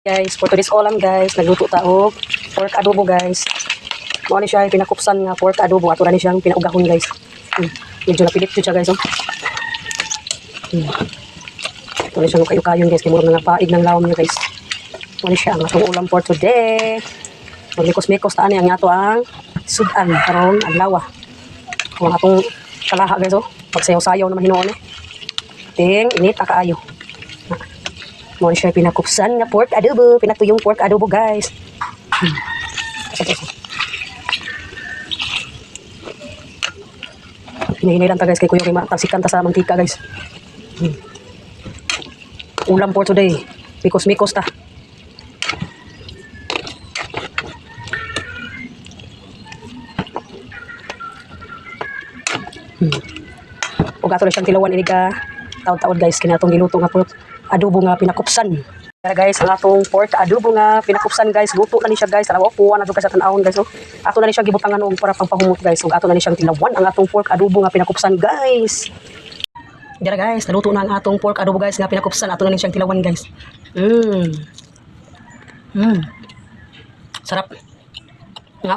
Guys, for today's ulam guys, nagluto ta og pork adobo guys. Mo ni siya pinakupsan nga pork adobo ato ra ni siyang pinaugahon guys. Medyo napilit jud siya guys oh. Ito na siyang kayo-kayon guys, kay murag nga paig ng lawom niya guys. Mo ni siya ang atong ulam for today. Maglikos-mikos ta ani ang ato ang sudan karong adlaw. Kung atong kalaha guys oh, magsayaw-sayaw naman hinuon eh. Ting init ta kaayo. Mo siya pinakupsan nga pork adobo, pinatuyong pork adobo guys. Hinihinay ta guys kay kuya kay matagsikan ta sa mantika guys. Ulam for today, mikos-mikos ta. Ug ato na siyang tilawan ini ka taod-taod guys kinatong giluto nga pork adobo nga pinakupsan. Kaya guys, ang atong pork adobo nga pinakupsan guys, luto na ni siya guys. Alawa po na sa tanawon guys. Oh. Ato na ni siya gibutangan og para pangpahumot guys. Ug ato na ni siyang tilawan ang atong pork adobo nga pinakupsan guys. Dira guys, naluto na ang atong pork adobo guys nga pinakupsan. Ato na ni siyang tilawan guys. Sarap. Nga